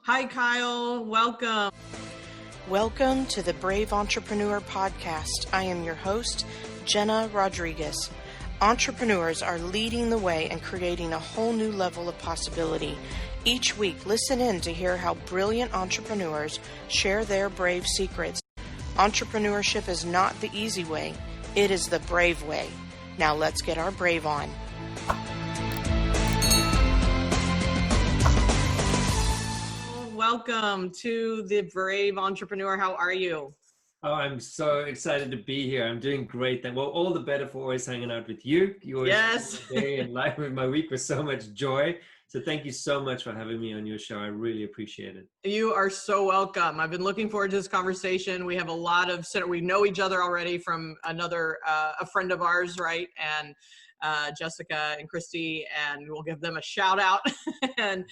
Hi, Kyle. Welcome. Welcome to the Brave Entrepreneur Podcast. I am your host, Jena Rodriguez. Entrepreneurs are leading the way and creating a whole new level of possibility. Each week, listen in to hear how brilliant entrepreneurs share their brave secrets. Entrepreneurship is not the easy way. It is the brave way. Now let's get our brave on. Welcome to the Brave Entrepreneur. How are you? Oh, I'm so excited to be here. I'm doing great. Well, all the better for always hanging out with you. You always Yes. day and life with my week with so much joy. So thank you so much for having me on your show. I really appreciate it. You are so welcome. I've been looking forward to this conversation. We have a lot of, we know each other already from another, a friend of ours, right? And Jessica and Christy, and we'll give them a shout out. and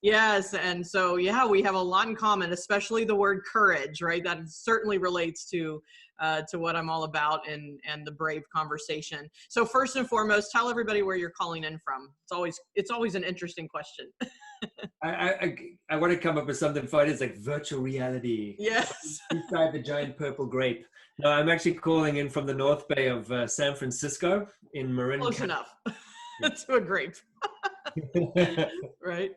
yes, and so yeah, we have a lot in common, especially the word courage, right? That certainly relates to what I'm all about and the brave conversation. So first and foremost, tell everybody where you're calling in from. It's always an interesting question. I want to come up with something fun. It's like virtual reality. Yes. Inside the giant purple grape. No, I'm actually calling in from the North Bay of San Francisco in Marin. Close enough to a grape. Right?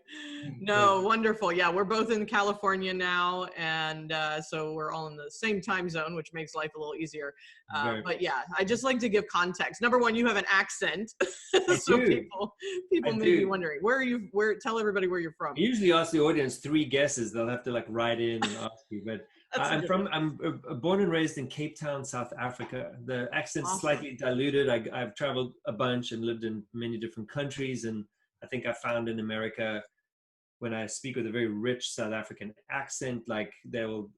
No, wonderful. Yeah, we're both in California now, and so we're all in the same time zone, which makes life a little easier. But yeah, I just like to give context. Number one, you have an accent, so people may be wondering tell everybody where you're from. I usually ask the audience 3 guesses. They'll have to like write in and ask you, but I'm born and raised in Cape Town, South Africa. The accent's slightly diluted. I've traveled a bunch and lived in many different countries, and I think I found in America, when I speak with a very rich South African accent, like they'll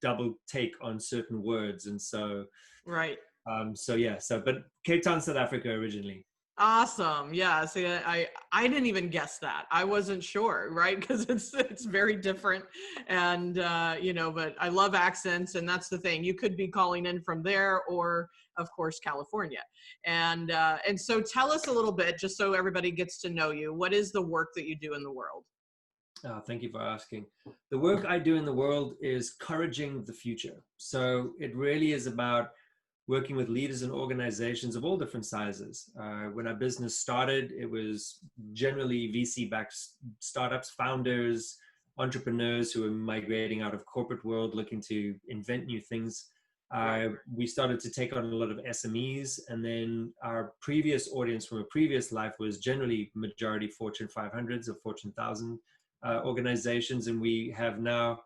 double take on certain words. And so, right. But Cape Town, South Africa originally. Awesome. Yeah. See, I didn't even guess that. I wasn't sure, right? Because it's very different. And, but I love accents, and that's the thing. You could be calling in from there or, of course, California. And so tell us a little bit, just so everybody gets to know you. What is the work that you do in the world? Thank you for asking. The work I do in the world is encouraging the future. So it really is about working with leaders and organizations of all different sizes. When our business started, it was generally VC-backed startups, founders, entrepreneurs who were migrating out of corporate world, looking to invent new things. We started to take on a lot of SMEs, and then our previous audience from a previous life was generally majority Fortune 500s or Fortune 1000 organizations, and we have now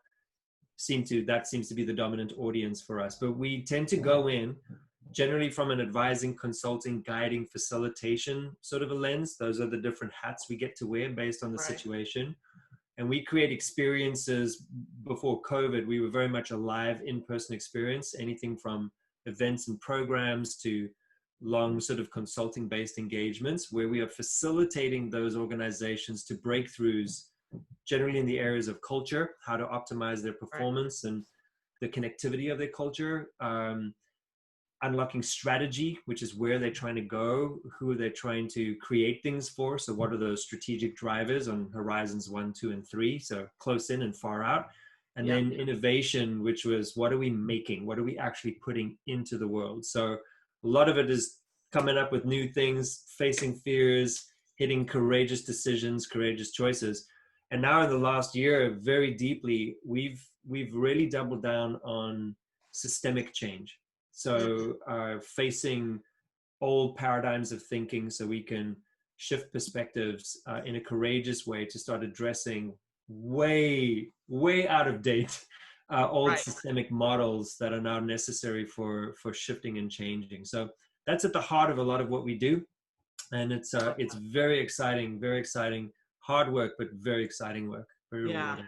that seems to be the dominant audience for us. But we tend to go in generally from an advising, consulting, guiding, facilitation sort of a lens. Those are the different hats we get to wear based on the situation. And we create experiences. Before COVID, we were very much a live in-person experience, anything from events and programs to long sort of consulting based engagements where we are facilitating those organizations to breakthroughs, generally in the areas of culture, how to optimize their performance and the connectivity of their culture, unlocking strategy, which is where they're trying to go, who they're trying to create things for. So what are those strategic drivers on horizons 1, 2, and 3? So close in and far out. And then innovation, which was what are we making? What are we actually putting into the world? So a lot of it is coming up with new things, facing fears, hitting courageous decisions, courageous choices. And now in the last year, very deeply, we've really doubled down on systemic change. So facing old paradigms of thinking so we can shift perspectives in a courageous way to start addressing way out of date old systemic models that are now necessary for shifting and changing. So that's at the heart of a lot of what we do. And it's very exciting, hard work, but very exciting work. Very rewarding.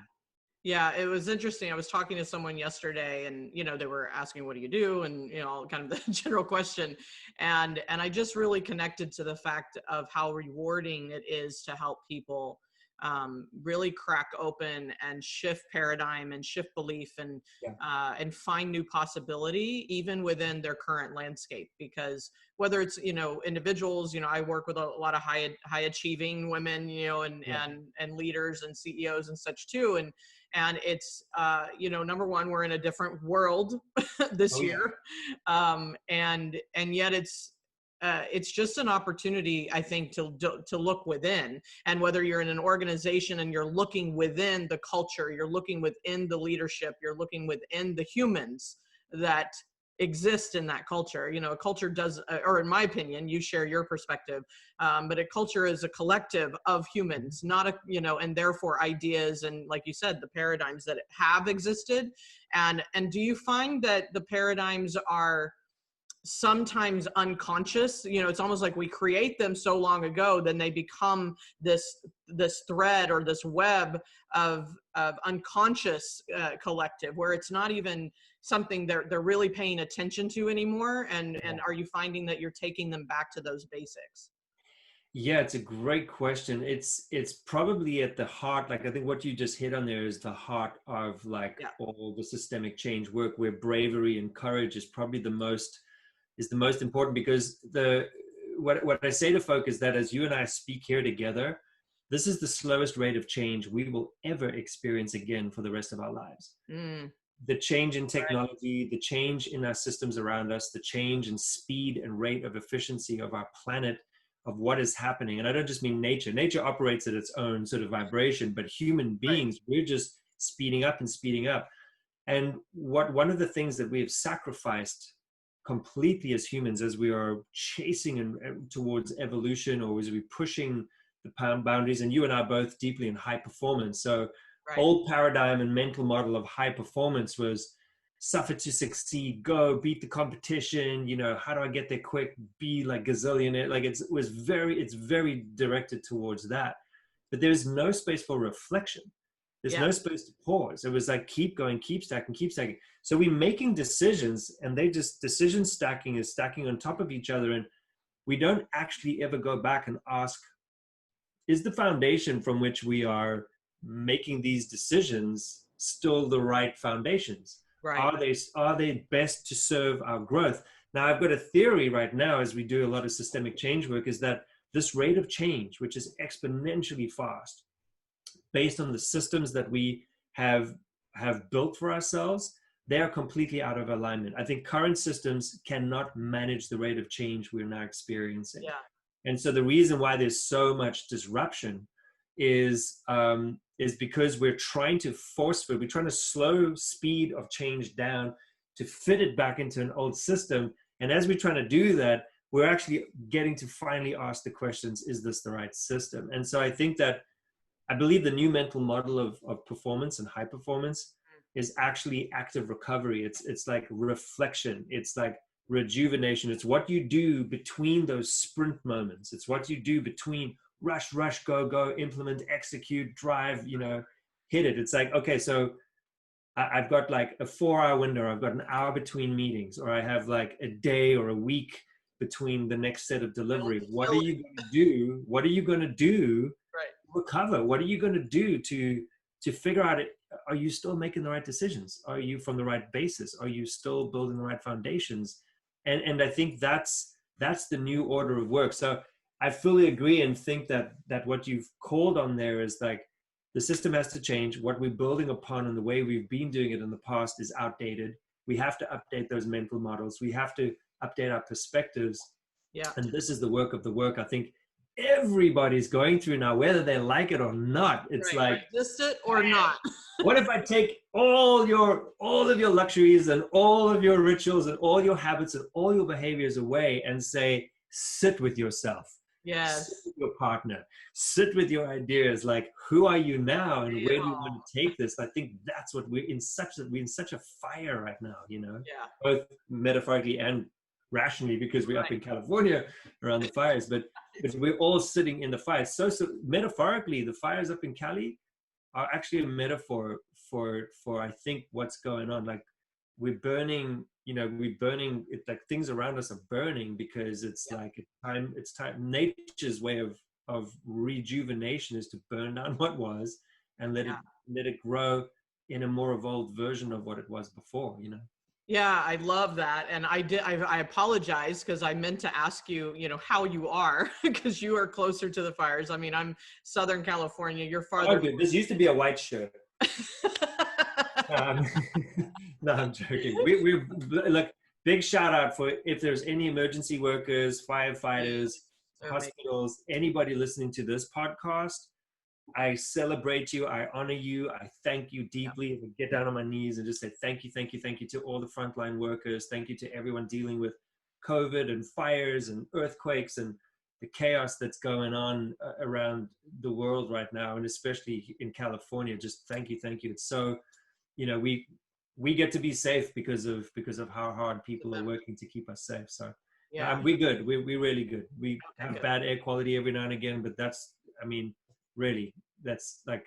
Yeah, it was interesting. I was talking to someone yesterday, and they were asking, "What do you do?" And kind of the general question, and I just really connected to the fact of how rewarding it is to help people really crack open and shift paradigm and shift belief and find new possibility even within their current landscape. Because whether it's, individuals, I work with a lot of high achieving women, and leaders and CEOs and such too. And it's, number one, we're in a different world this year. And yet it's just an opportunity, I think, to look within. And whether you're in an organization and you're looking within the culture, you're looking within the leadership, you're looking within the humans that exist in that culture. A culture does, or in my opinion, you share your perspective, but a culture is a collective of humans, not and therefore ideas and, like you said, the paradigms that have existed. And do you find that the paradigms are sometimes unconscious? It's almost like we create them so long ago, then they become this thread or this web of unconscious collective, where it's not even something they're really paying attention to anymore. And are you finding that you're taking them back to those basics? Yeah, it's a great question. It's probably at the heart, like I think what you just hit on there is the heart of all the systemic change work, where bravery and courage is probably the most important. Because what I say to folk is that as you and I speak here together, this is the slowest rate of change we will ever experience again for the rest of our lives. The change in technology, the change in our systems around us, the change in speed and rate of efficiency of our planet, of what is happening. And I don't just mean nature. Nature operates at its own sort of vibration, but human beings, we're just speeding up and speeding up. And one of the things that we have sacrificed completely as humans, as we are chasing towards evolution, or as we're pushing the boundaries, and you and I are both deeply in high performance. So old paradigm and mental model of high performance was suffer to succeed, go beat the competition, how do I get there quick, be like gazillionaire. Like it's very directed towards that. But there's no space for reflection. There's no space to pause. It was like, keep going, keep stacking, keep stacking. So we're making decisions, and decision stacking is stacking on top of each other. And we don't actually ever go back and ask, is the foundation from which we are making these decisions still the right foundations? Are they best to serve our growth? Now, I've got a theory right now, as we do a lot of systemic change work, is that this rate of change, which is exponentially fast, based on the systems that we have built for ourselves, they are completely out of alignment. I think current systems cannot manage the rate of change we're now experiencing. And so the reason why there's so much disruption is because we're trying to slow speed of change down to fit it back into an old system. And as we're trying to do that, we're actually getting to finally ask the questions, is this the right system? And so I believe the new mental model of performance and high performance is actually active recovery. It's like reflection. It's like rejuvenation. It's what you do between those sprint moments. It's what you do between rush, go, implement, execute, drive, hit it. It's like, okay, so I've got like a 4-hour window. I've got an hour between meetings, or I have like a day or a week between the next set of delivery. What are you going to do? What are you going to do? Recover? What are you going to do to figure out it? Are you still making the right decisions? Are you from the right basis? Are you still building the right foundations? And I think that's the new order of work. So I fully agree and think that what you've called on there is like, the system has to change. What we're building upon and the way we've been doing it in the past is outdated. We have to update those mental models. We have to update our perspectives. And this is the work of the work I think everybody's going through now, whether they like it or not. It's like, resist it or not. What if I take all of your luxuries and all of your rituals and all your habits and all your behaviors away and say, sit with yourself. Yes. Sit with your partner. Sit with your ideas. Like, who are you now, and where do you want to take this? I think that's what we're in such a fire right now. Both metaphorically and rationally, because we're up in California around the fires, but we're all sitting in the fires. So metaphorically, the fires up in Cali are actually a metaphor for I think what's going on. Like, we're burning, it's like things around us are burning because it's like it's time, nature's way of of rejuvenation is to burn down what was and let it grow in a more evolved version of what it was before, you know? Yeah, I love that. And I apologize because I meant to ask you, how you are, because you are closer to the fires. I mean, I'm Southern California, you're farther. Oh, good. This used to be a white shirt. Um, no, I'm joking. We look, big shout out for if there's any emergency workers, firefighters, hospitals, anybody listening to this podcast. I celebrate you. I honor you. I thank you deeply. I get down on my knees and just say thank you, thank you, thank you to all the frontline workers. Thank you to everyone dealing with COVID and fires and earthquakes and the chaos that's going on around the world right now, and especially in California. Just thank you, thank you. It's so, we get to be safe because of how hard people are working to keep us safe. So we're good. We're really good. We have bad air quality every now and again, but that's, really, that's like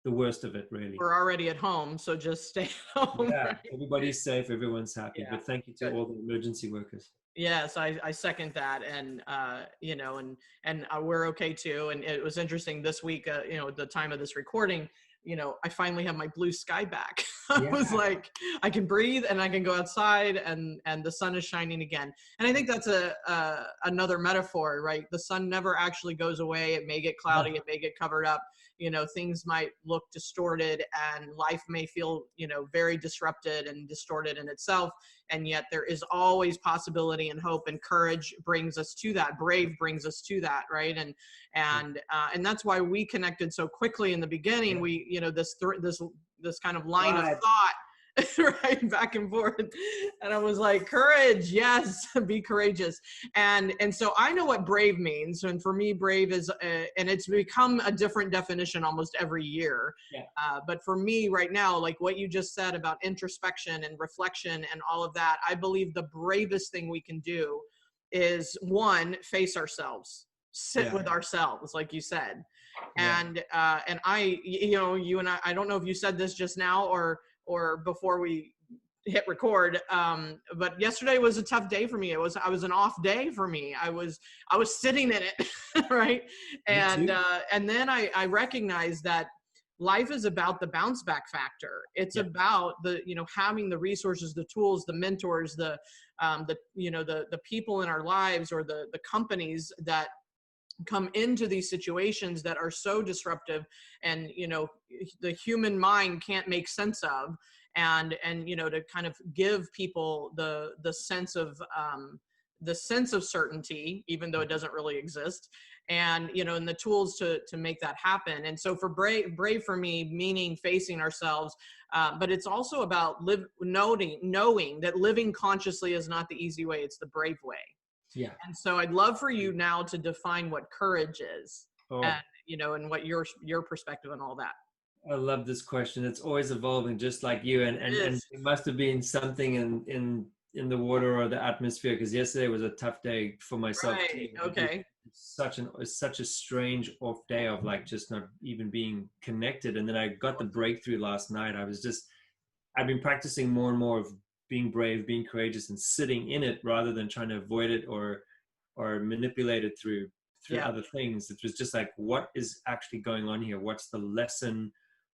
the worst of it, really. We're already at home, so just stay home. Yeah, right? everybody's safe, everyone's happy. But thank you to all the emergency workers. Yes, I second that, and we're okay too. And it was interesting this week, at the time of this recording, I finally have my blue sky back. I was like, I can breathe and I can go outside, and the sun is shining again. And I think that's another metaphor, right? The sun never actually goes away. It may get cloudy, it may get covered up. Things might look distorted, and life may feel, very disrupted and distorted in itself. And yet there is always possibility and hope, and courage brings us to that. Brave brings us to that, right? And that's why we connected so quickly in the beginning. We, this kind of line of thought, right, back and forth. And I was like, courage, yes, be courageous. And so I know what brave means. And for me, brave is, and it's become a different definition almost every year. But for me right now, like what you just said about introspection and reflection and all of that, I believe the bravest thing we can do is, one, face ourselves, sit with ourselves, like you said. And I, you and I don't know if you said this just now or before we hit record, but yesterday was a tough day for me. I was an off day for me. I was sitting in it, right? And then I recognized that life is about the bounce back factor. It's about the, having the resources, the tools, the mentors, the people in our lives, or the companies that come into these situations that are so disruptive and the human mind can't make sense of, and to kind of give people the sense of certainty, even though it doesn't really exist, and and the tools to make that happen. And so for brave for me, meaning facing ourselves, but it's also about knowing that living consciously is not the easy way, it's the brave way. And so I'd love for you now to define what courage is, and and what your perspective on all that. I love this question. It's always evolving, just like you. And it must have been something in the water or the atmosphere, because yesterday was a tough day for myself. Right. Okay. It's such a strange off day of like just not even being connected. And then I got the breakthrough last night. I've been practicing more and more of being brave, being courageous, and sitting in it rather than trying to avoid it or manipulate it through other things. It was just like, what is actually going on here? What's the lesson?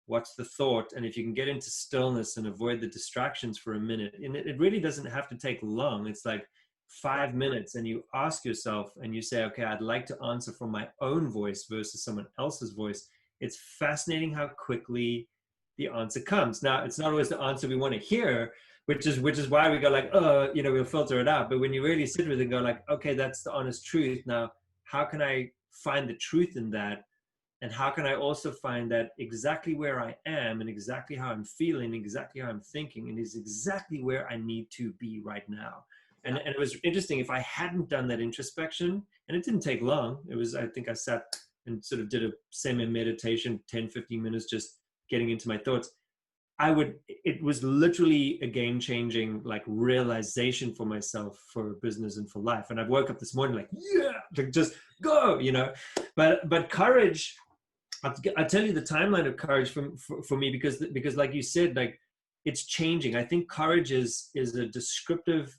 What's the thought? And if you can get into stillness and avoid the distractions for a minute, and it really doesn't have to take long. It's like 5 minutes, and you ask yourself and you say, okay, I'd like to answer from my own voice versus someone else's voice. It's fascinating how quickly the answer comes. Now, it's not always the answer we want to hear, which is why we go like, we'll filter it out. But when you really sit with it and go like, okay, that's the honest truth. Now, how can I find the truth in that? And how can I also find that exactly where I am and exactly how I'm feeling, exactly how I'm thinking, and is exactly where I need to be right now. And it was interesting, if I hadn't done that introspection, and it didn't take long, I think I sat and sort of did a semi-meditation, 10, 15 minutes, just getting into my thoughts. It was literally a game-changing like realization for myself, for business and for life. And I woke up this morning like just go, but courage, I'll tell you the timeline of courage for me, because like you said, like it's changing. I think courage is a descriptive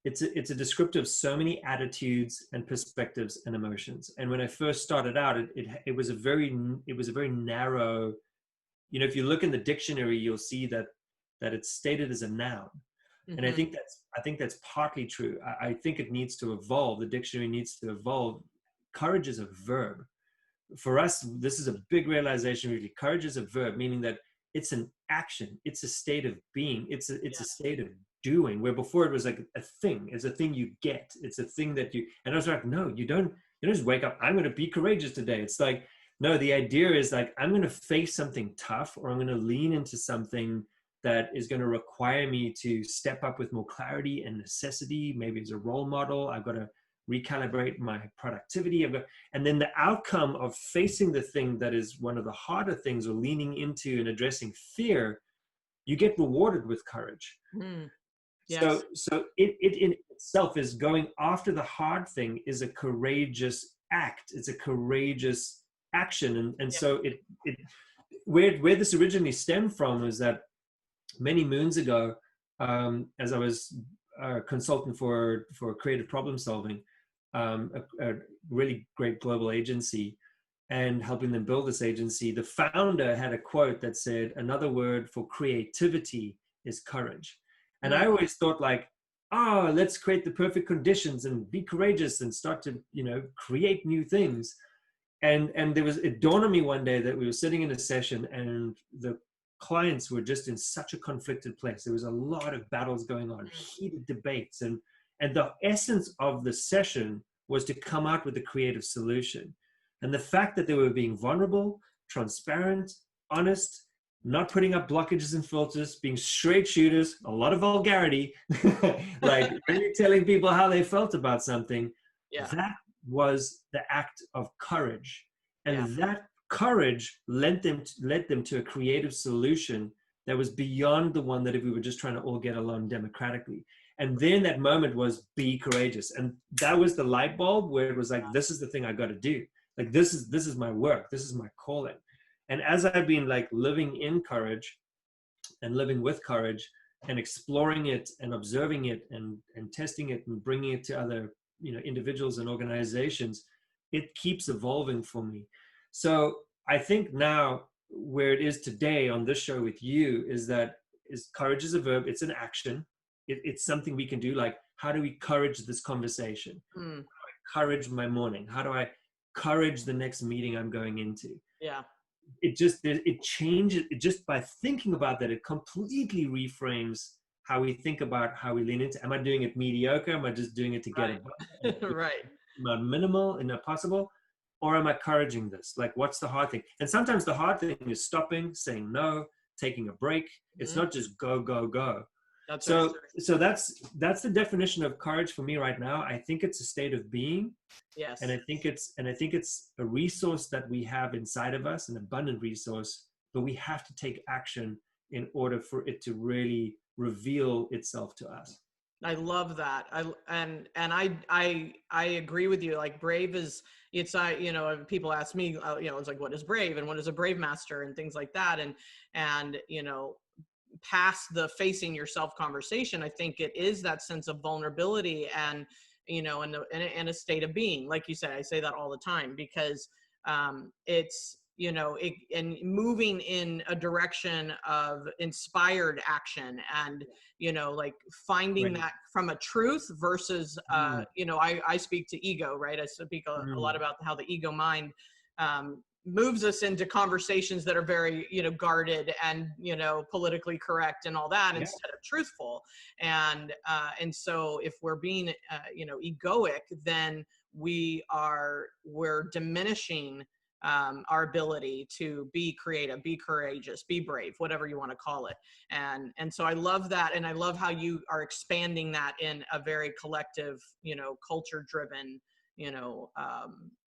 it's a descriptor of so many attitudes and perspectives and emotions. And when I first started out, it was a very narrow, you know, if you look in the dictionary, you'll see that it's stated as a noun. And I think that's partly true. I think it needs to evolve. The dictionary needs to evolve. Courage is a verb. For us, this is a big realization, really. Courage is a verb, meaning that it's an action. It's a state of being. It's a state of doing, where before it was like a thing. It's a thing you get. It's a thing that you, and I was like, no, you don't just wake up, I'm going to be courageous today. It's like, no, the idea is like, I'm going to face something tough, or I'm going to lean into something that is going to require me to step up with more clarity and necessity. Maybe as a role model, I've got to recalibrate my productivity. And then the outcome of facing the thing that is one of the harder things, or leaning into and addressing fear, you get rewarded with courage. Yes. So it in itself is going after the hard thing is a courageous act. It's a courageous action. And so where this originally stemmed from is that many moons ago, as I was a consultant for creative problem solving, a really great global agency, and helping them build this agency, the founder had a quote that said, another word for creativity is courage. And I always thought like, oh, let's create the perfect conditions and be courageous and start to, you know, create new things. And it dawned on me one day that we were sitting in a session, and the clients were just in such a conflicted place. There was a lot of battles going on, heated debates, and the essence of the session was to come out with a creative solution. And the fact that they were being vulnerable, transparent, honest, not putting up blockages and filters, being straight shooters, a lot of vulgarity, like really telling people how they felt about something, that was the act of courage. And that courage led them to a creative solution that was beyond the one that if we were just trying to all get along democratically. And then that moment was be courageous. And that was the light bulb where it was like, this is the thing I got to do. Like, this is my work. This is my calling. And as I've been like living in courage and living with courage and exploring it and observing it and testing it and bringing it to other, you know, individuals and organizations, it keeps evolving for me. So I think now where it is today on this show with you is courage is a verb. It's an action. It's something we can do. Like, how do we courage this conversation? How do I courage my morning? How do I courage the next meeting I'm going into? It changes it just by thinking about that. It completely reframes how we think about how we lean into. Am I doing it mediocre? Am I just doing it to get it right? Am I minimal and not possible? Or am I encouraging this? Like, what's the hard thing? And sometimes the hard thing is stopping, saying no, taking a break. It's not just go, go, go. So that's the definition of courage for me right now. I think it's a state of being. Yes. And I think it's a resource that we have inside of us, an abundant resource, but we have to take action in order for it to really reveal itself to us. I love that. I agree with you. Like, brave is, it's, you know, people ask me, you know, it's like, what is brave and what is a brave master and things like that. And, you know, past the facing yourself conversation, I think it is that sense of vulnerability and, you know, in a state of being. Like you said, I say that all the time because it's, you know, and moving in a direction of inspired action and, you know, like finding that from a truth versus, you know, I speak to ego, right? I speak a lot about how the ego mind moves us into conversations that are very, you know, guarded and, you know, politically correct and all that instead of truthful. And so if we're being, you know, egoic, then we're diminishing our ability to be creative, be courageous, be brave, whatever you want to call it. And so I love that. And I love how you are expanding that in a very collective, you know, culture driven, you know,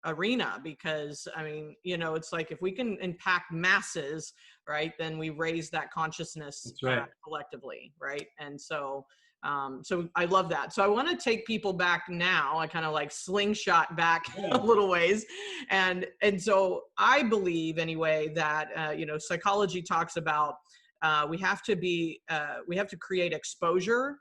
arena, because I mean, you know, it's like if we can impact masses, right, then we raise that consciousness collectively, right? And so so I love that. So I want to take people back now. I kind of like slingshot back a little ways. And so I believe anyway that, you know, psychology talks about we have to create exposure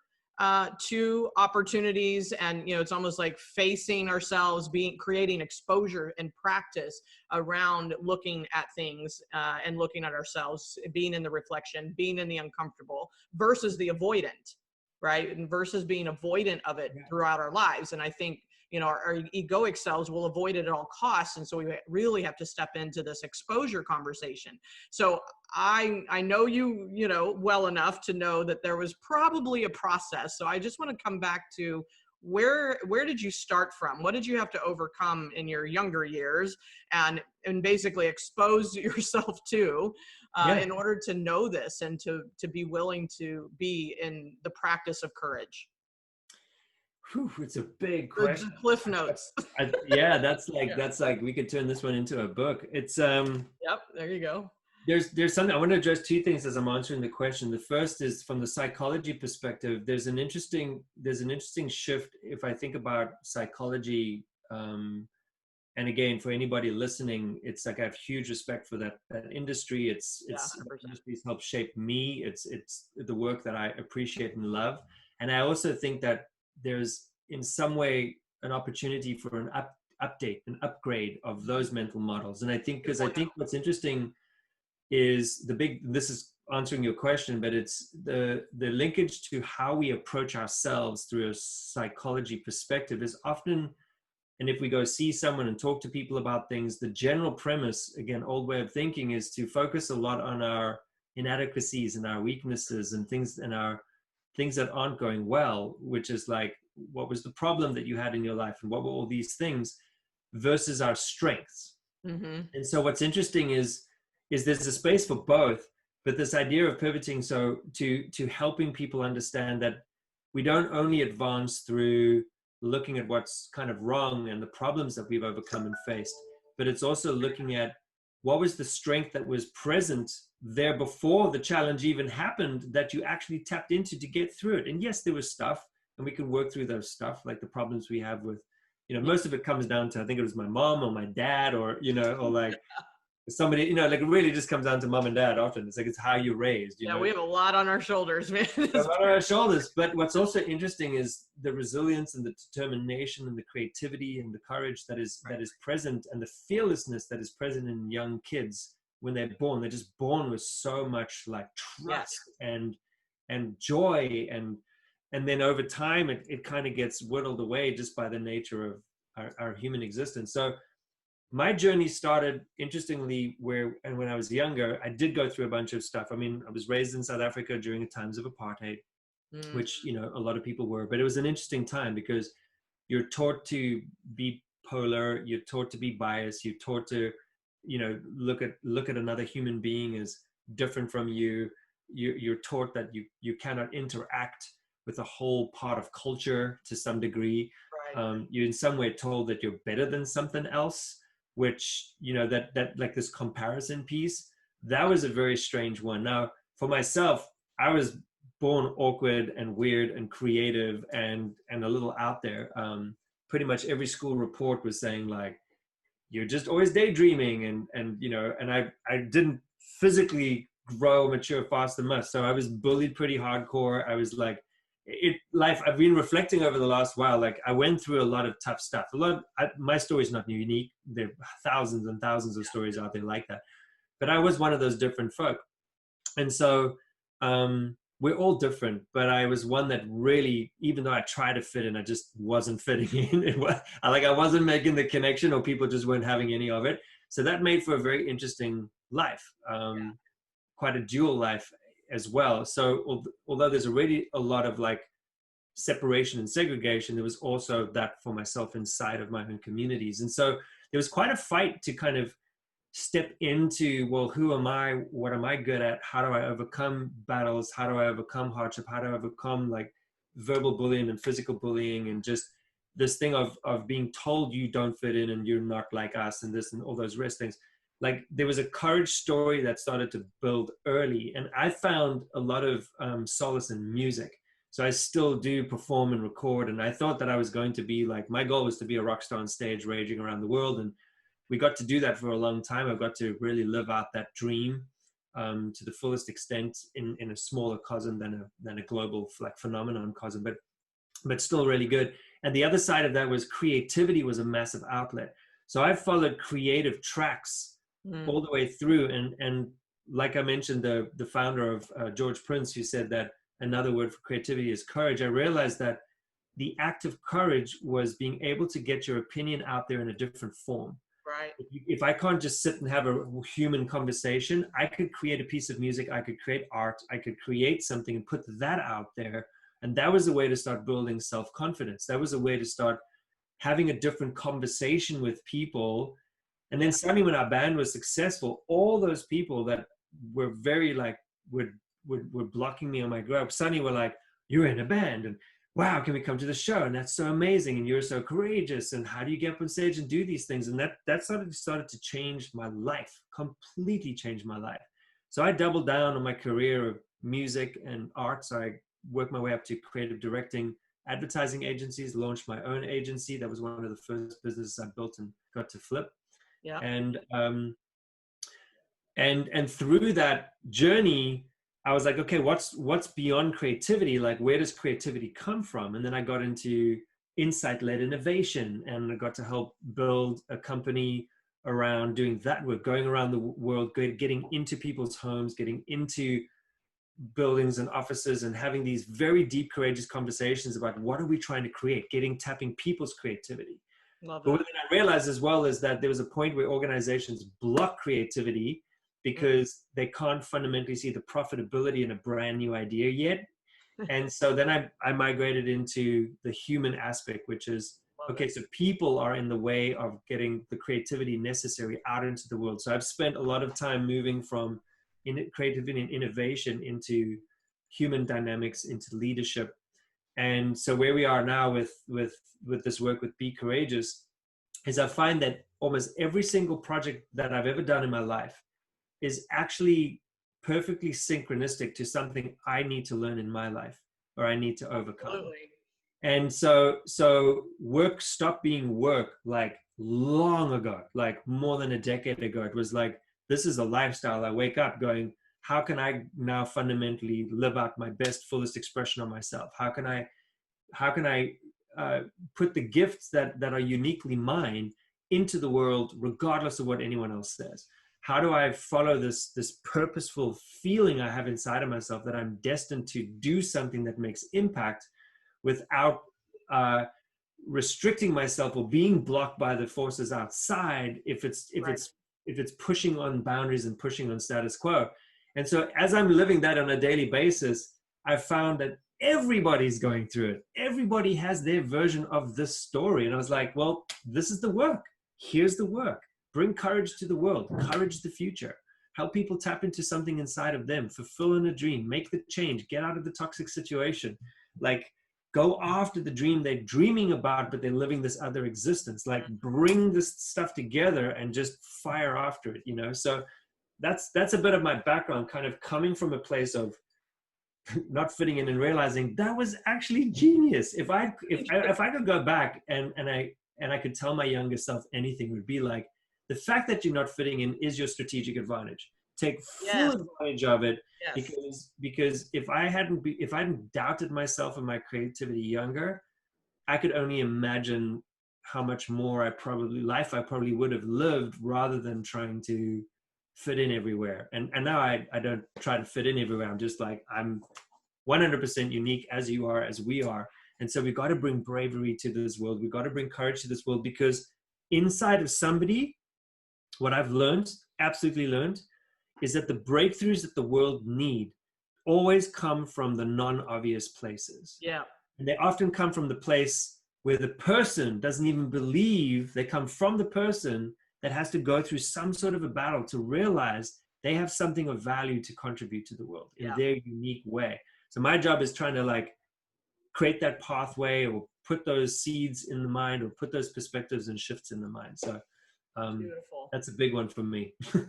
to opportunities, and it's almost like facing ourselves, creating exposure and practice around looking at things and looking at ourselves, being in the reflection, being in the uncomfortable versus the avoidant, right? And versus being avoidant of it throughout our lives. And I think our egoic selves will avoid it at all costs. And so we really have to step into this exposure conversation. So I know you well enough to know that there was probably a process. So I just want to come back to where did you start from? What did you have to overcome in your younger years and basically expose yourself to in order to know this and to be willing to be in the practice of courage? Whew, it's a big question. The Cliff Notes. That's like we could turn this one into a book. It's Yep, there you go. There's something I want to address. Two things as I'm answering the question. The first is from the psychology perspective. There's an interesting shift if I think about psychology. And again, for anybody listening, it's like I have huge respect for that industry. It's industry's helped shape me. It's the work that I appreciate and love. And I also think that there's in some way an opportunity for an update, an upgrade of those mental models. And I think what's interesting is this is answering your question, but it's the linkage to how we approach ourselves through a psychology perspective is often, and if we go see someone and talk to people about things, the general premise, again, old way of thinking, is to focus a lot on our inadequacies and our weaknesses and things that aren't going well, which is like, what was the problem that you had in your life and what were all these things versus our strengths. Mm-hmm. And so what's interesting is there's a space for both, but this idea of pivoting to helping people understand that we don't only advance through looking at what's kind of wrong and the problems that we've overcome and faced, but it's also looking at what was the strength that was present there before the challenge even happened that you actually tapped into to get through it. And yes, there was stuff, and we can work through those stuff, like the problems we have with, most of it comes down to, I think it was my mom or my dad or, or like somebody, like it really just comes down to mom and dad often. It's like, it's how you're raised. You know? We have a lot on our shoulders, man. A lot on our shoulders. But what's also interesting is the resilience and the determination and the creativity and the courage that is present, and the fearlessness that is present in young kids when they're born. They're just born with so much like trust and joy, and then over time it kind of gets whittled away just by the nature of our human existence. So my journey started, interestingly, when I was younger, I did go through a bunch of stuff. I mean, I was raised in South Africa during the times of apartheid, which, a lot of people were, but it was an interesting time because you're taught to be polar, you're taught to be biased, you're taught to, look at another human being as different from you. You're taught that you cannot interact with a whole part of culture to some degree. Right. You're in some way told that you're better than something else, which, that like this comparison piece, that was a very strange one. Now, for myself, I was born awkward and weird and creative and a little out there. Pretty much every school report was saying like, you're just always daydreaming and I didn't physically grow, mature fast enough. So I was bullied pretty hardcore. I was like, I've been reflecting over the last while, like I went through a lot of tough stuff. My story is not unique. There are thousands and thousands of stories out there like that. But I was one of those different folk. And so we're all different, but I was one that really, even though I tried to fit in, I just wasn't fitting in. I wasn't making the connection, or people just weren't having any of it. So that made for a very interesting life, quite a dual life as well. So although there's already a lot of like separation and segregation, there was also that for myself inside of my own communities. And so there was quite a fight to kind of step into, well, who am I? What am I good at? How do I overcome battles? How do I overcome hardship? How do I overcome like verbal bullying and physical bullying, and just this thing of being told you don't fit in and you're not like us and this and all those rest things. Like there was a courage story that started to build early, and I found a lot of solace in music. So I still do perform and record, and I thought that I was going to be like, my goal was to be a rock star on stage raging around the world, and we got to do that for a long time. I got to really live out that dream. to the fullest extent in a smaller cosm than a global like phenomenon cosm, but still really good. And the other side of that was creativity was a massive outlet. So I followed creative tracks all the way through. And like I mentioned, the founder of George Prince, who said that another word for creativity is courage. I realized that the act of courage was being able to get your opinion out there in a different form. Right. If I can't just sit and have a human conversation, I could create a piece of music, I could create art, I could create something and put that out there. And that was a way to start building self-confidence. That was a way to start having a different conversation with people. And then suddenly when our band was successful, all those people that were very like, were blocking me on my growth, suddenly were like, you're in a band, and wow, can we come to the show? And that's so amazing. And you're so courageous. And how do you get up on stage and do these things? And that started to change my life, completely changed my life. So I doubled down on my career of music and art. So I worked my way up to creative directing, advertising agencies, launched my own agency. That was one of the first businesses I built and got to flip. Yeah. And through that journey, I was like, okay, what's beyond creativity? Like, where does creativity come from? And then I got into insight-led innovation, and I got to help build a company around doing that work, going around the world, getting into people's homes, getting into buildings and offices, and having these very deep, courageous conversations about what are we trying to create, tapping people's creativity. Love But that. what I realized as well is that there was a point where organizations block creativity because they can't fundamentally see the profitability in a brand new idea yet. And so then I migrated into the human aspect, which is, okay, so people are in the way of getting the creativity necessary out into the world. So I've spent a lot of time moving from creativity and innovation into human dynamics, into leadership. And so where we are now with this work with Be Courageous is I find that almost every single project that I've ever done in my life is actually perfectly synchronistic to something I need to learn in my life or I need to overcome. Absolutely. And so work stopped being work like long ago, like more than a decade ago. It was like, this is a lifestyle. I wake up going, how can I now fundamentally live out my best, fullest expression of myself? How can I put the gifts that are uniquely mine into the world, regardless of what anyone else says? How do I follow this purposeful feeling I have inside of myself that I'm destined to do something that makes impact without restricting myself or being blocked by the forces outside if it's pushing on boundaries and pushing on status quo? And so as I'm living that on a daily basis, I've found that everybody's going through it. Everybody has their version of this story. And I was like, well, this is the work. Here's the work. Bring courage to the world, courage the future, help people tap into something inside of them, fulfill a dream, make the change, get out of the toxic situation, like go after the dream they're dreaming about, but they're living this other existence, like bring this stuff together and just fire after it, you know? So that's a bit of my background, kind of coming from a place of not fitting in and realizing that was actually genius. If I could go back and I could tell my younger self anything, it would be like, the fact that you're not fitting in is your strategic advantage. Take full advantage of it, because if I hadn't doubted myself and my creativity younger, I could only imagine how much more I probably would have lived rather than trying to fit in everywhere. And now I don't try to fit in everywhere. I'm just like, I'm 100% unique as you are, as we are. And so we've got to bring bravery to this world. We've got to bring courage to this world, because inside of somebody, what I've learned, absolutely learned, is that the breakthroughs that the world need always come from the non-obvious places. Yeah. And they often come from the place where the person doesn't even believe. They come from the person that has to go through some sort of a battle to realize they have something of value to contribute to the world in their unique way. So my job is trying to like create that pathway, or put those seeds in the mind, or put those perspectives and shifts in the mind. So Beautiful. That's a big one for me. Yeah,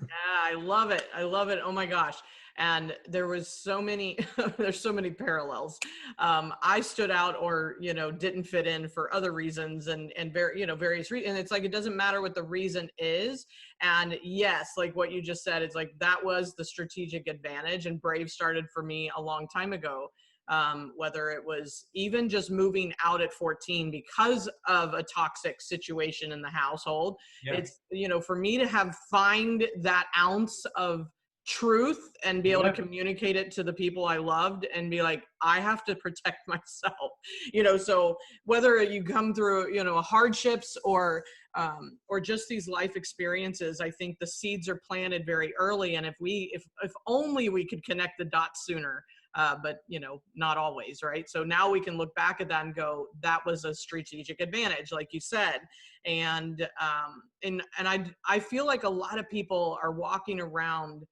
I love it. I love it. Oh my gosh. And there was so many, there's so many parallels. I stood out or, didn't fit in for other reasons and very, various reasons. And it's like, it doesn't matter what the reason is. And yes, like what you just said, it's like, that was the strategic advantage. And Brave started for me a long time ago. Whether it was even just moving out at 14 because of a toxic situation in the household. Yeah. It's, for me to find that ounce of truth and be able to communicate it to the people I loved and be like, I have to protect myself, so whether you come through, hardships or just these life experiences, I think the seeds are planted very early. And if only we could connect the dots sooner, but not always, right? So now we can look back at that and go, that was a strategic advantage, like you said. And I feel like a lot of people are walking around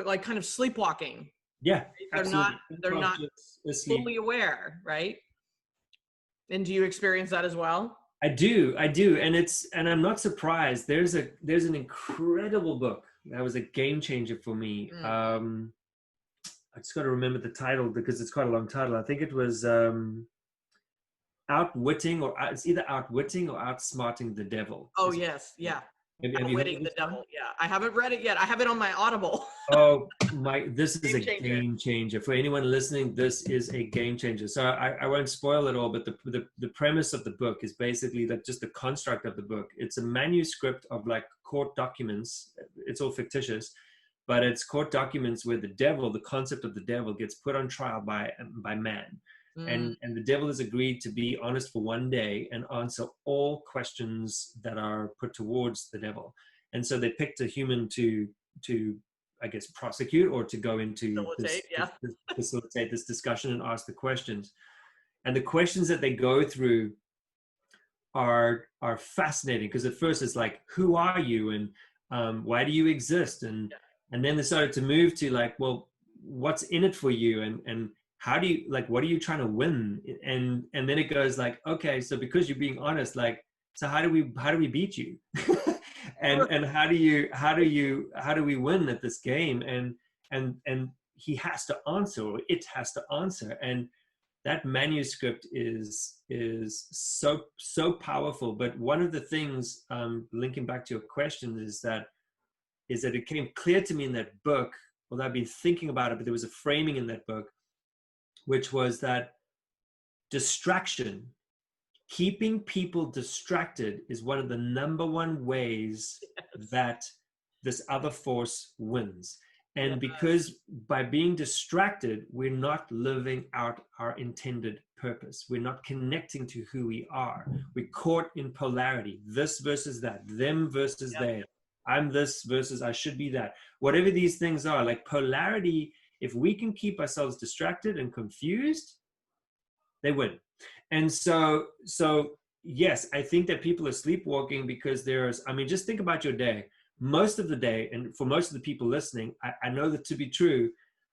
like kind of sleepwalking. Yeah, They're absolutely. not fully aware, right? And do you experience that as well? I do. And I'm not surprised. There's an incredible book that was a game changer for me. I just got to remember the title because it's quite a long title. I think it was Outwitting, or it's either Outwitting or Outsmarting the Devil. Oh yes, yeah. Have you Outwitting the Devil. Yeah, I haven't read it yet. I have it on my Audible. Oh my! This is Game a changer. game changer for anyone listening. This is a game changer. So I won't spoil it all, but the premise of the book is basically that just the construct of the book. It's a manuscript of like court documents. It's all fictitious, but it's court documents where the devil, the concept of the devil, gets put on trial by man. And the devil has agreed to be honest for one day and answer all questions that are put towards the devil. And so they picked a human to I guess prosecute or to go into facilitate this discussion and ask the questions. And the questions that they go through are fascinating, because at first it's like, who are you and why do you exist? And then they started to move to like, well, what's in it for you, and how do you, like, what are you trying to win? And then it goes like, okay, so because you're being honest, like, so how do we beat you? and how do we win at this game? And he has to answer, or it has to answer. And that manuscript is so powerful. But one of the things, linking back to your question, is that it came clear to me in that book, although I've been thinking about it, but there was a framing in that book, which was that distraction, keeping people distracted, is one of the number one ways that this other force wins. And because by being distracted, we're not living out our intended purpose. We're not connecting to who we are. We're caught in polarity, this versus that, them versus they. I'm this versus I should be that. Whatever these things are, like polarity, if we can keep ourselves distracted and confused, they win. And so yes, I think that people are sleepwalking because just think about your day. Most of the day, and for most of the people listening, I know that to be true,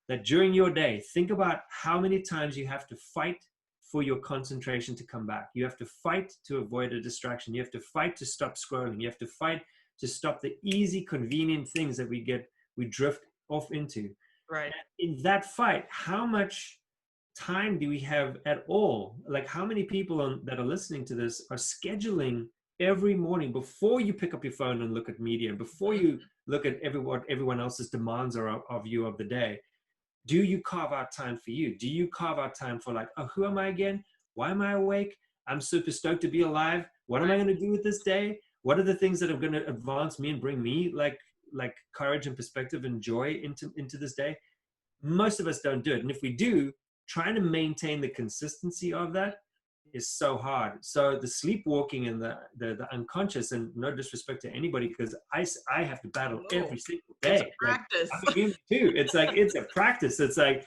that during your day, think about how many times you have to fight for your concentration to come back. You have to fight to avoid a distraction. You have to fight to stop scrolling. You have to fight to stop the easy, convenient things that we drift off into. Right. In that fight, how much time do we have at all? Like, how many people that are listening to this are scheduling every morning before you pick up your phone and look at media, before you look at everyone else's demands are of you of the day? Do you carve out time for you? Do you carve out time for like, oh, who am I again? Why am I awake? I'm super stoked to be alive. What am I going to do with this day? What are the things that are going to advance me and bring me like courage and perspective and joy into this day? Most of us don't do it. And if we do, trying to maintain the consistency of that is so hard. So the sleepwalking and the unconscious, and no disrespect to anybody, because I have to battle every single day. It's a practice. Like, too. It's like, it's a practice. It's like,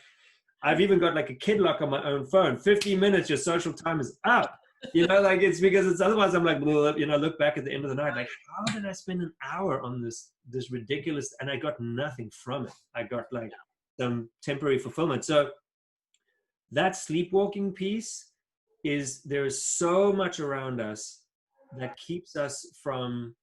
I've even got like a kid lock on my own phone. 15 minutes, your social time is up. Like, it's because it's otherwise I'm like, look back at the end of the night, like, how did I spend an hour on this ridiculous, and I got nothing from it. I got like some temporary fulfillment. So that sleepwalking piece is, there is so much around us that keeps us from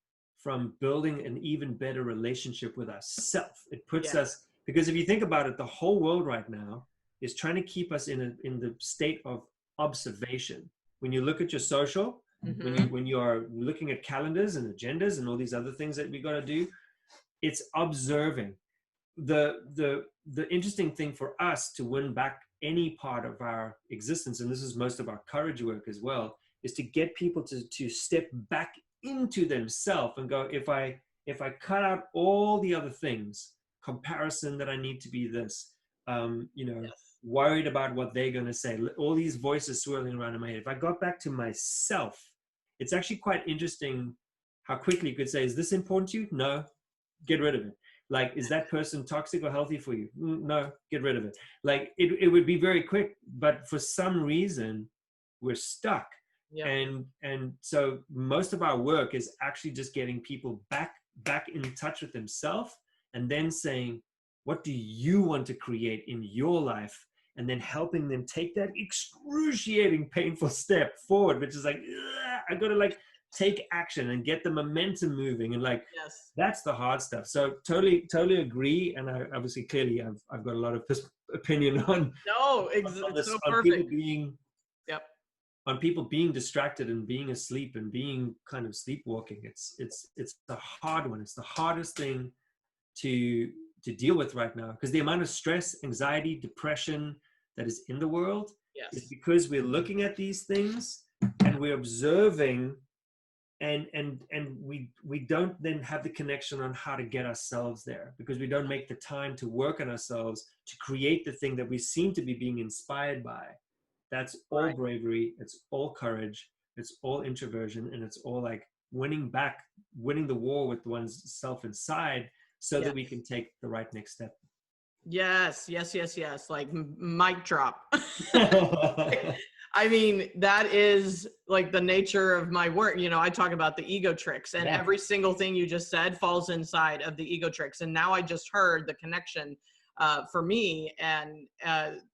building an even better relationship with ourselves. It puts us, because if you think about it, the whole world right now is trying to keep us in the state of observation. When you look at your social, when you are looking at calendars and agendas and all these other things that we got to do, it's observing. The interesting thing for us to win back any part of our existence, and this is most of our courage work as well, is to get people to step back into themselves and go, if I cut out all the other things, comparison, that I need to be this, worried about what they're going to say, all these voices swirling around in my head, if I got back to myself, it's actually quite interesting how quickly you could say, is this important to you? No, get rid of it. Like, is that person toxic or healthy for you? No, get rid of it. Like, it would be very quick, but for some reason we're stuck. Yep. And so most of our work is actually just getting people back in touch with themselves, and then saying, what do you want to create in your life? And then helping them take that excruciating, painful step forward, which is like, I got to like take action and get the momentum moving. And like, that's the hard stuff. So totally agree. And I obviously, clearly, I've got a lot of opinion on, it's so perfect. People being, on people being distracted and being asleep and being kind of sleepwalking. It's a hard one. It's the hardest thing to deal with right now, because the amount of stress, anxiety, depression that is in the world is because we're looking at these things and we're observing, and we don't then have the connection on how to get ourselves there, because we don't make the time to work on ourselves to create the thing that we seem to be being inspired by. That's all bravery. It's all courage. It's all introversion. And it's all like winning the war with one's self inside, so that we can take the right next step. Yes. Like mic drop. I mean, that is like the nature of my work. You know, I talk about the ego tricks, and every single thing you just said falls inside of the ego tricks. And now I just heard the connection for me, and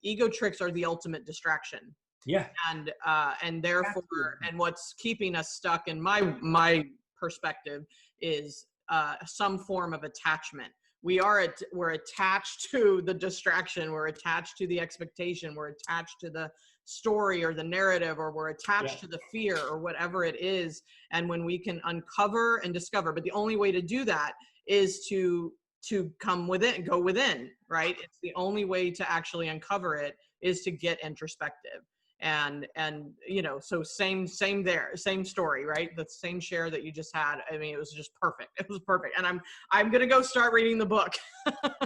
ego tricks are the ultimate distraction. And therefore, and what's keeping us stuck in my perspective is some form of attachment. We're attached to the distraction. We're attached to the expectation. We're attached to the story or the narrative, or we're attached to the fear or whatever it is. And when we can uncover and discover, but the only way to do that is to come within, go within, right? It's the only way to actually uncover it is to get introspective. And you know, so same there, same story, right? The same share that you just had. I mean, it was just perfect. It was perfect. And I'm gonna go start reading the book.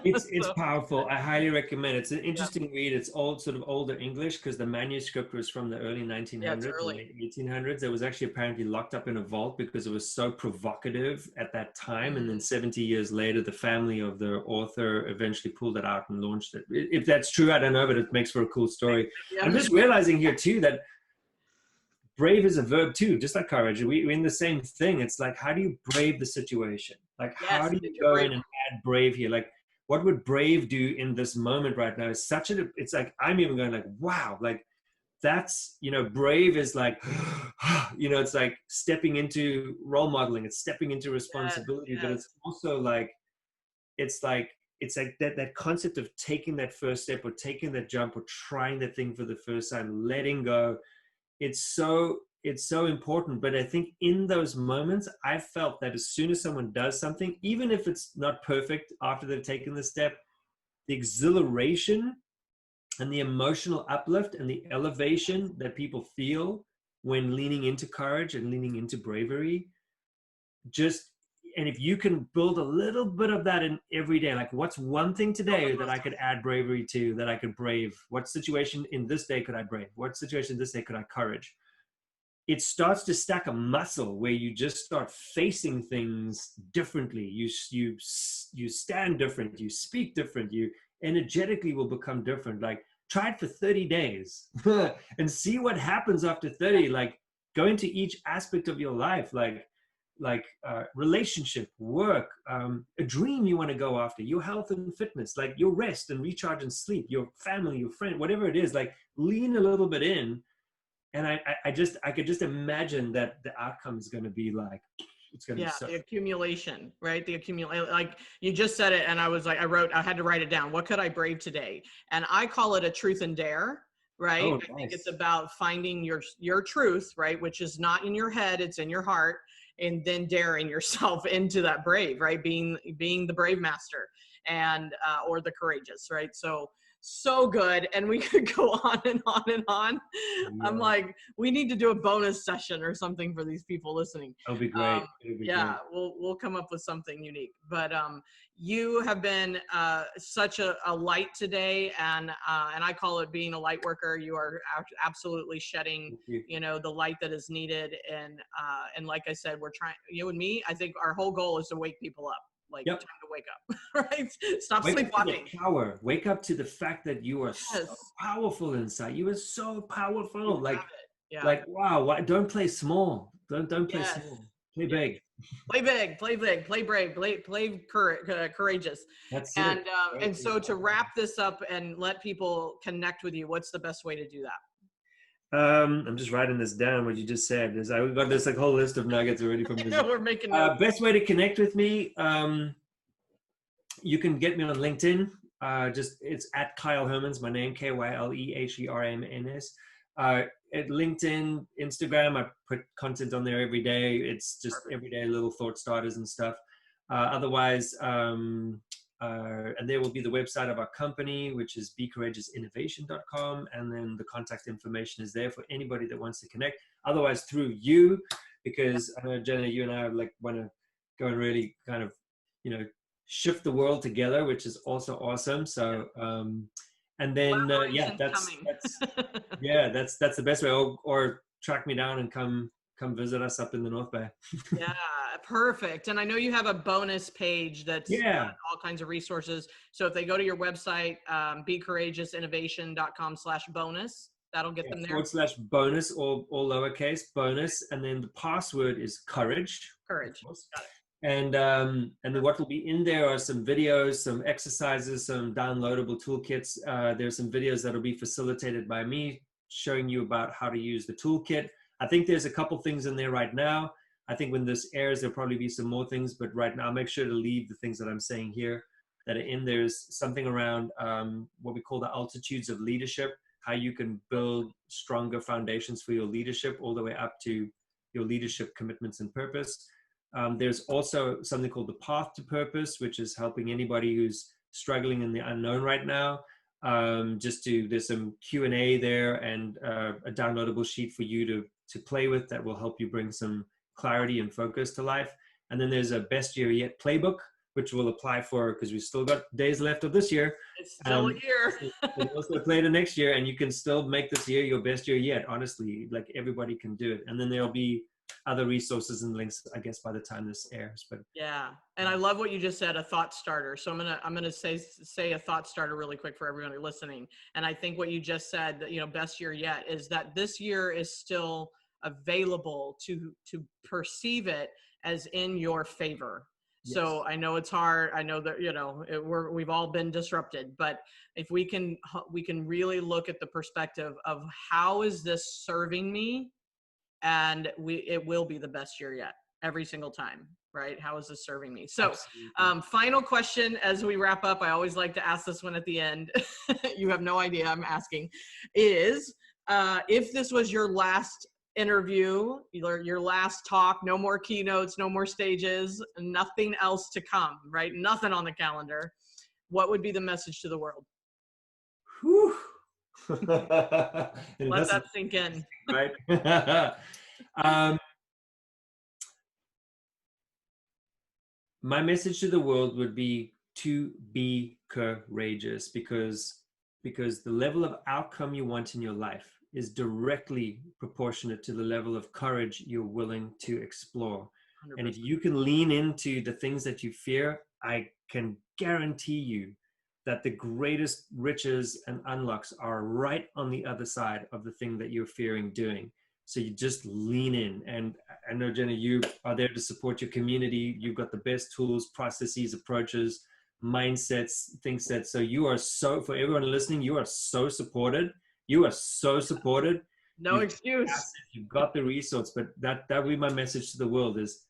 It's powerful. I highly recommend it. It's an interesting read. It's old, sort of older English, because the manuscript was from the early 1900s, late 1800s. It was actually apparently locked up in a vault because it was so provocative at that time. And then 70 years later, the family of the author eventually pulled it out and launched it. If that's true, I don't know, but it makes for a cool story. I'm just realizing here too that brave is a verb too, just like courage. We're in the same thing. It's like, how do you brave the situation? Like, how do you go in and add brave here? Like, what would brave do in this moment right now? Is such a, it's like, I'm even going like, wow, like that's, you know, brave is like, you know, it's like stepping into role modeling. It's stepping into responsibility, but it's also like, it's like that concept of taking that first step, or taking that jump, or trying that thing for the first time, letting go. It's so important. But I think in those moments, I felt that as soon as someone does something, even if it's not perfect after they've taken the step, the exhilaration and the emotional uplift and the elevation that people feel when leaning into courage and leaning into bravery, and if you can build a little bit of that in every day, like what's one thing today that I could add bravery to, that I could brave? What situation in this day could I brave? What situation this day could I courage? It starts to stack a muscle where you just start facing things differently. You stand different, you speak different, you energetically will become different. Like, try it for 30 days and see what happens after 30. Like, go into each aspect of your life, like relationship, work, a dream you want to go after, your health and fitness, like your rest and recharge and sleep, your family, your friend, whatever it is. Like, lean a little bit in And I could just imagine that the outcome is going to be like, it's going to be so. The accumulation, right? The accumulate, like you just said it. And I was like, I had to write it down. What could I brave today? And I call it a truth and dare, right? Oh, I think it's nice. about finding your truth, right? Which is not in your head, it's in your heart. And then daring yourself into that brave, right? Being the brave master and, or the courageous, right? So good. And we could go on and on and on. I'm Yeah. like, we need to do a bonus session or something for these people listening. It'll be great. It'll be Yeah, great. we'll come up with something unique. But you have been such a light today, and I call it being a light worker. You are absolutely shedding, Thank you. the light that is needed. And like I said, we're trying, you and me. I think our whole goal is to wake people up. Like, Yep. time to wake up, right? Stop Wake up to sleepwalking. the power. Wake up to the fact that you are Yes. so powerful inside. You are so powerful. You Like, have it. Yeah. like wow. Don't play small. Don't play Yes. small. Play Yes. big. Play big, play big, play brave, play courageous. That's And it. and so to wrap this up and let people connect with you, what's the best way to do that? I'm just writing this down. What you just said is I got this like whole list of nuggets already from this. We're making notes. Best way to connect with me. You can get me on LinkedIn. It's at Kyle Hermans, my name, KYLEHERMNS. At LinkedIn, Instagram, I put content on there every day. It's just everyday little thought starters and stuff. Otherwise, and there will be the website of our company, which is becourageousinnovation.com. And then the contact information is there for anybody that wants to connect. Otherwise, through you, because I know, Jena, you and I want to go and really kind of, shift the world together, which is also awesome. So, and then, that's the best way, or track me down and come visit us up in the North Bay. Yeah, perfect. And I know you have a bonus page that's all kinds of resources. So if they go to your website, becourageousinnovation.com/bonus, that'll get them there. /bonus, all lowercase bonus. And then the password is courage. Courage. Got it. And then what will be in there are some videos, some exercises, some downloadable toolkits. There's some videos that will be facilitated by me, showing you about how to use the toolkit. I think there's a couple things in there right now. I think when this airs, there'll probably be some more things, but right now I'll make sure to leave the things that I'm saying here that are in. There's something around what we call the altitudes of leadership, how you can build stronger foundations for your leadership all the way up to your leadership commitments and purpose. There's also something called the path to purpose, which is helping anybody who's struggling in the unknown right now. There's some Q&A there and a downloadable sheet for you to play with that will help you bring some clarity and focus to life. And then there's a best year yet playbook, which will apply for, because we've still got days left of this year. It's still a year. We'll also play the next year, and you can still make this year your best year yet. Honestly, like everybody can do it. And then there'll be other resources and links, I guess, by the time this airs. But yeah, and I love what you just said, a thought starter. So I'm gonna say a thought starter really quick for everybody listening. And I think what you just said, best year yet, is that this year is still available to perceive it as in your favor. Yes. So I know it's hard. I know that we've all been disrupted, but if we can really look at the perspective of how is this serving me. And it will be the best year yet, every single time, right? How is this serving me? So final question as we wrap up, I always like to ask this one at the end. You have no idea I'm asking, is if this was your last interview, your last talk, no more keynotes, no more stages, nothing else to come, right? Nothing on the calendar. What would be the message to the world? Whew. Let that sink in. Right. My message to the world would be to be courageous, because the level of outcome you want in your life is directly proportionate to the level of courage you're willing to explore. 100%. And if you can lean into the things that you fear, I can guarantee you that the greatest riches and unlocks are right on the other side of the thing that you're fearing doing. So you just lean in. And I know, Jena, you are there to support your community. You've got the best tools, processes, approaches, mindsets, things that, so you are so, for everyone listening, you are so supported. You are so supported. No excuse. You've got the resource, but that would be my message to the world is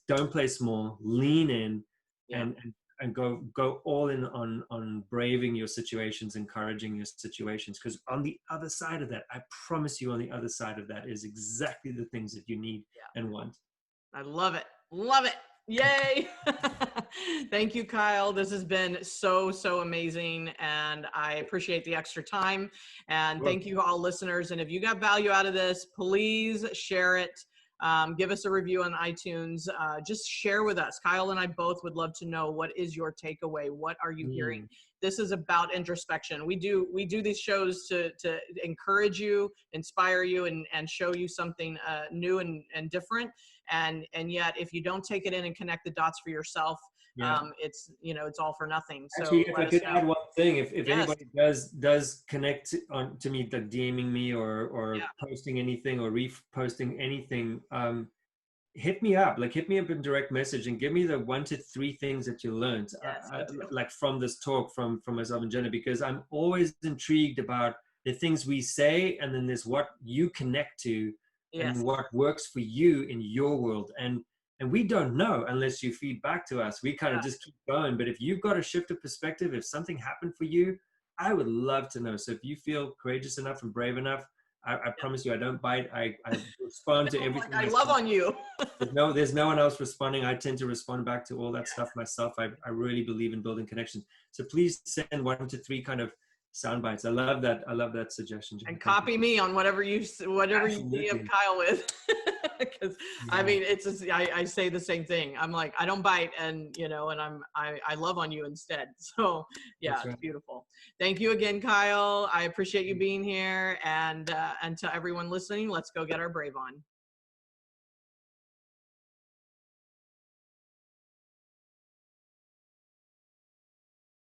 don't play small, lean in, Yeah. and go all in on braving your situations, encouraging your situations, because on the other side of that, I promise you, on the other side of that is exactly the things that you need and want. I love it. Love it. Yay. Thank you, Kyle. This has been so amazing, and I appreciate the extra time. And thank you all listeners. And if you got value out of this, please share it. Give us a review on iTunes. Just share with us. Kyle and I both would love to know, what is your takeaway? What are you hearing? This is about introspection. We do these shows to encourage you, inspire you, and show you something new and different. And yet, if you don't take it in and connect the dots for yourself, it's all for nothing. So actually, if I could add one thing, if anybody does connect to me, like DMing me or posting anything or reposting anything, hit me up in direct message and give me the 1 to 3 things that you learned, like from this talk from myself and Jena, because I'm always intrigued about the things we say, and then there's what you connect to and what works for you in your world. And we don't know unless you feed back to us. We kind of just keep going. But if you've got a shift of perspective, if something happened for you, I would love to know. So if you feel courageous enough and brave enough, I promise you, I don't bite. I respond to everything. I love on you. There's no one else responding. I tend to respond back to all that stuff myself. I really believe in building connections. So please send 1 to 3 kind of sound bites. I love that suggestion, Jena. And copy me on whatever you DM Kyle with. Because I mean, it's just, I say the same thing. I'm like, I don't bite, and I love on you instead. So it's beautiful. Thank you again, Kyle. I appreciate you being here, and to everyone listening, let's go get our brave on.